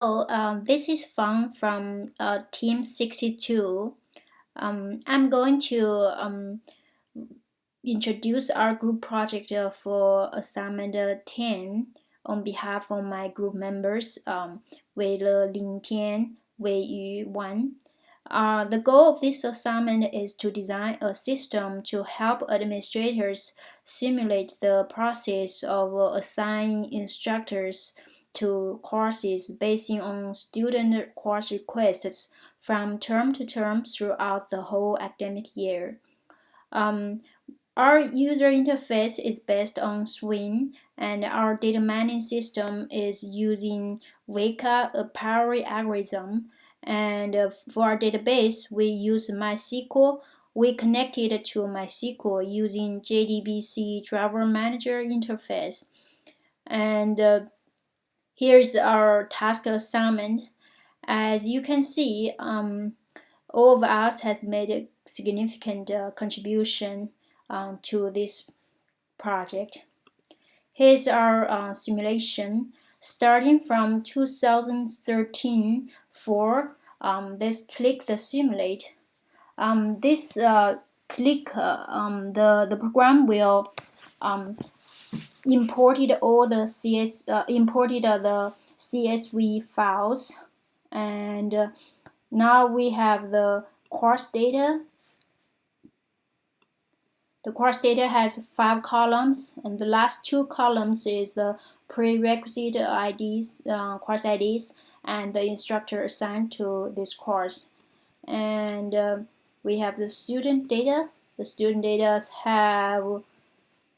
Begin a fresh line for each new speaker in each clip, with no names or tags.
This is Fang from Team 62. I'm going to introduce our group project for assignment 10 on behalf of my group members, Wei Le, Lin Tian, Wei Yu Wan. The goal of this assignment is to design a system to help administrators simulate the process of assigning instructors to courses based on student course requests from term to term throughout the whole academic year. Our user interface is based on Swing, and our data mining system is using Weka, a Power algorithm. And for our database, we use MySQL. We connected to MySQL using JDBC Driver Manager interface. And here's our task assignment. As you can see, all of us has made a significant contribution to this project. Here's our simulation. Starting from 2013 for let's click the simulate. This click the program will imported all the the CSV files, and now we have the course data. The course data has 5 columns, and the last 2 columns is the prerequisite IDs, course IDs, and the instructor assigned to this course. And we have the student data. The student data have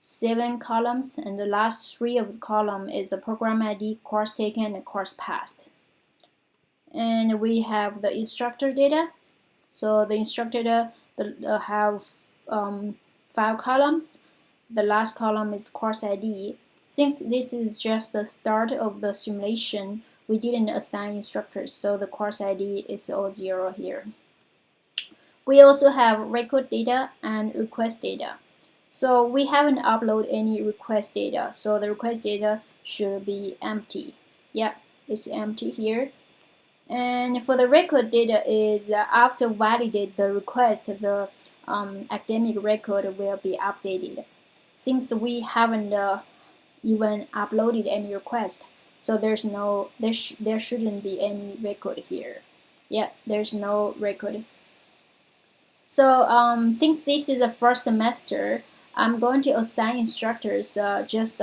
7 columns, and the last 3 of the column is the program ID, course taken, and course passed. And we have the instructor data. So the instructor data have 5 columns. The last column is course ID. Since this is just the start of the simulation, we didn't assign instructors, so the course ID is all 0 here. We also have record data and request data. So we haven't uploaded any request data, so the request data should be empty. Yeah, it's empty here. And for the record data is after validate the request, the academic record will be updated. Since we haven't even uploaded any request, so there shouldn't be any record here. Yeah, there's no record. So since this is the first semester, I'm going to assign instructors just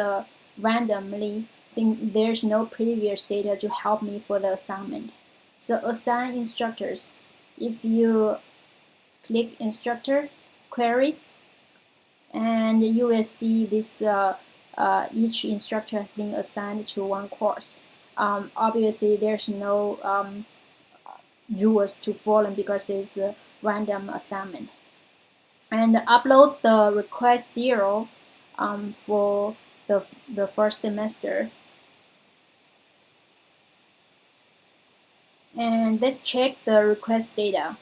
randomly. There's no previous data to help me for the assignment. So assign instructors. If you click instructor query, and you will see this each instructor has been assigned to one course. Obviously, there's no rules to follow because it's a random assignment. And upload the request 0 for the first semester. And let's check the request data.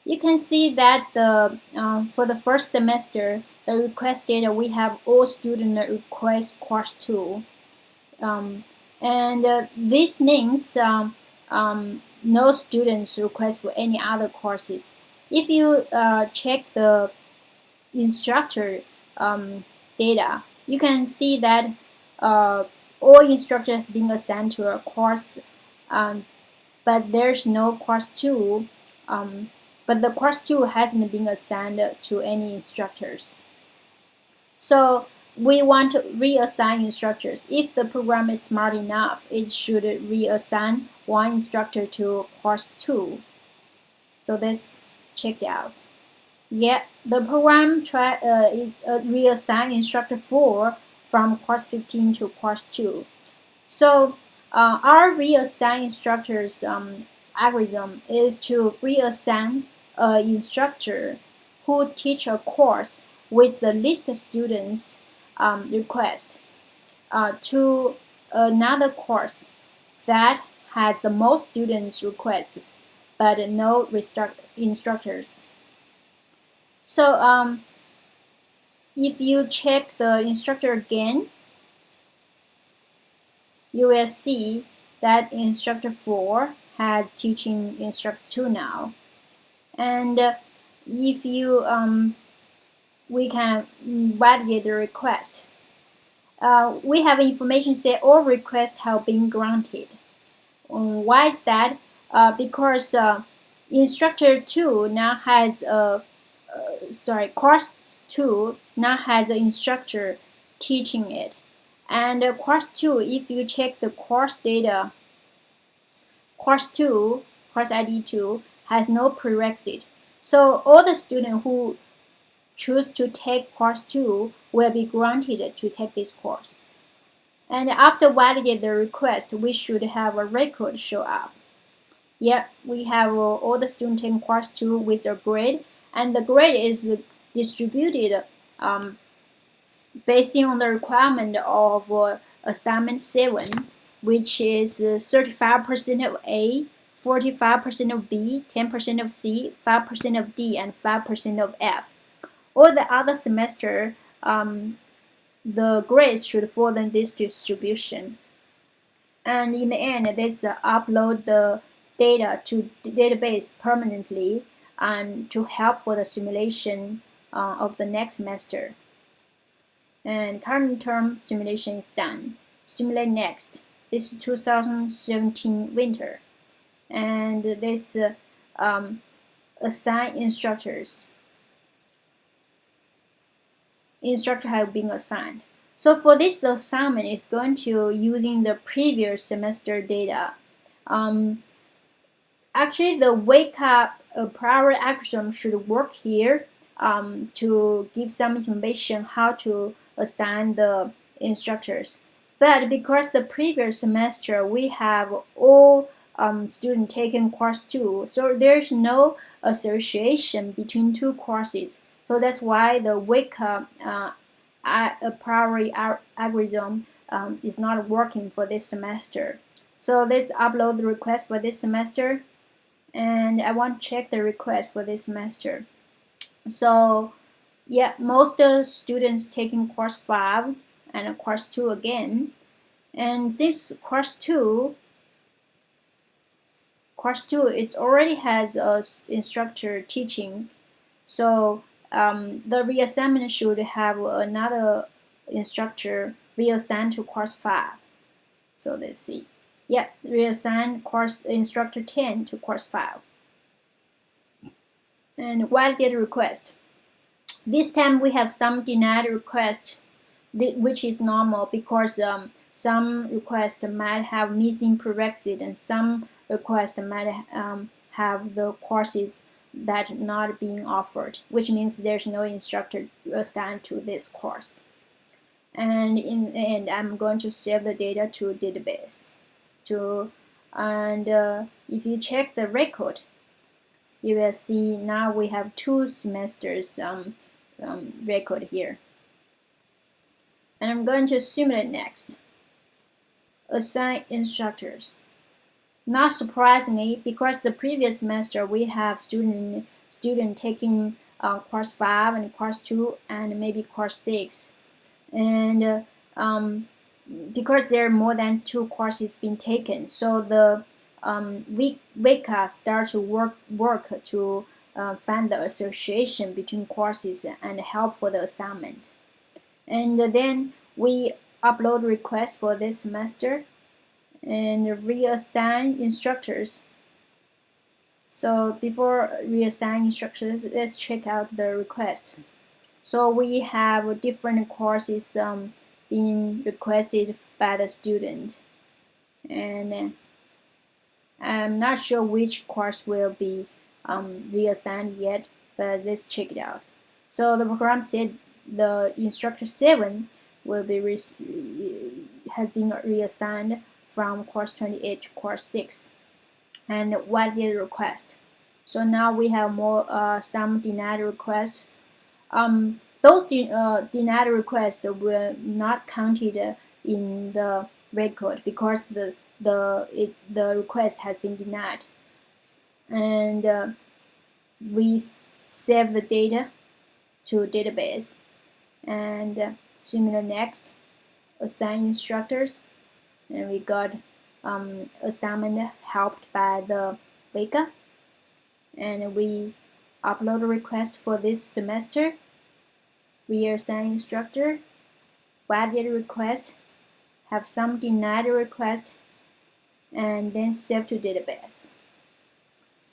You can see that for the first semester, the request data, we have all student request course 2. And this means no students request for any other courses. If you check the instructor data, you can see that all instructors being assigned to a course, but there's no course 2. But the course 2 hasn't been assigned to any instructors. So we want to reassign instructors. If the program is smart enough, it should reassign one instructor to course 2. So let's check it out. Yeah, the program reassign instructor 4 from course 15 to course 2. So our reassign instructors algorithm is to reassign an instructor who teach a course with the least students requests to another course that has the most students requests but no instructors. So if you check the instructor again, you will see that instructor 4 has teaching instructor 2 now. And if you we can validate the request. We have information say all requests have been granted. Why is that? Because instructor 2 now has course 2 now has an instructor teaching it. And course 2, if you check the course data, course 2, course ID 2 has no prerequisite. So all the students who choose to take course 2 will be granted to take this course. And after validate the request, we should have a record show up. Yep, we have all the students taking course 2 with a grade, and the grade is distributed based on the requirement of assignment 7, which is 35% of A, 45% of B, 10% of C, 5% of D, and 5% of F. All the other semester, the grades should fall in this distribution. And in the end, this upload the data to the database permanently and to help for the simulation of the next semester. And current term simulation is done. Simulate next. This is 2017 winter. And this assign instructors. Instructor have been assigned. So for this assignment, it's going to using the previous semester data. Actually, the wake up prior algorithm should work here to give some information how to assign the instructors. But because the previous semester we have all students taking course 2, so there's no association between two courses. So that's why the wake up a priori algorithm is not working for this semester. So let's upload the request for this semester, and I want to check the request for this semester. So yeah, most students taking course 5 and course 2 again, and this course 2 is already has a instructor teaching, so the reassignment should have another instructor reassigned to course 5. So let's see. Yeah, reassign course instructor 10 to course 5. And validate request. This time we have some denied requests, which is normal because some requests might have missing prerequisite and some requests might have the courses that not being offered, which means there's no instructor assigned to this course. And in the end, I'm going to save the data to database. If you check the record, you will see now we have 2 semesters record here. And I'm going to simulate next. Assign instructors. Not surprisingly, because the previous semester we have student taking course 5 and course 2 and maybe course 6, and because there are more than 2 courses being taken, so the WICA start to work to find the association between courses and help for the assignment. And then we upload request for this semester and reassign instructors. So before reassigning instructors, let's check out the requests. So we have different courses being requested by the student, and I'm not sure which course will be reassigned yet, but let's check it out. So the program said the instructor 7 will be has been reassigned from course 28 to course 6, and validate request. So now we have more some denied requests. Those denied requests will not counted in the record because the request has been denied. And we save the data to database and simulate next. Assign instructors. and we got assignment helped by the Vega, and we upload a request for this semester. Reassign instructor, validate request, have some denied request, and then save to database.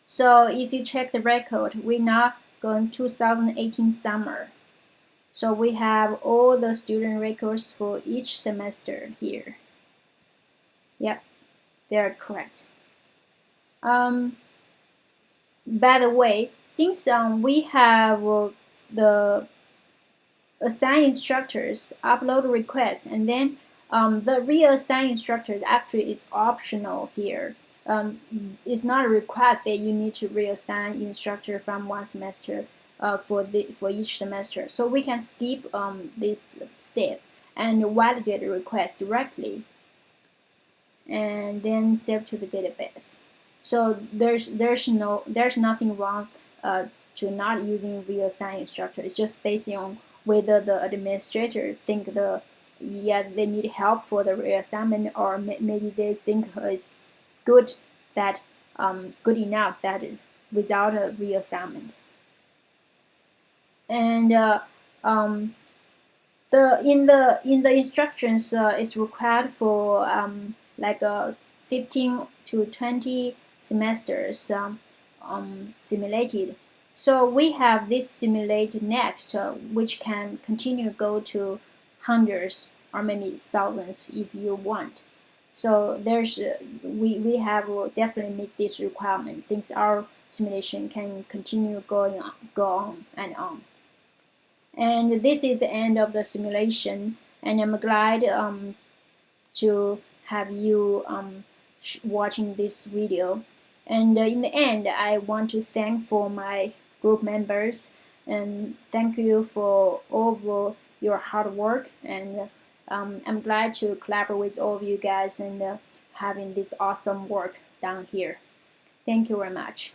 So if you check the record, we now going 2018 summer. So we have all the student records for each semester here. Yep, they're correct. By the way, since we have the assigned instructors upload request, and then the reassign instructors actually is optional here. It's not required that you need to reassign instructor from one semester for each semester. So we can skip this step and validate the request directly, and then save to the database. So there's nothing wrong to not using reassign instructor. It's just based on whether the administrator think they need help for the reassignment, or maybe they think it's good enough that without a reassignment. And in the instructions, it's required for like 15 to 20 semesters simulated. So we have this simulate next, which can continue go to hundreds or maybe thousands if you want. So there's we have definitely meet this requirement. Things our simulation can continue go on and on. And this is the end of the simulation, and I'm glad to have you watching this video. And in the end, I want to thank for my group members, and thank you for all of your hard work, and I'm glad to collaborate with all of you guys and having this awesome work down here. Thank you very much.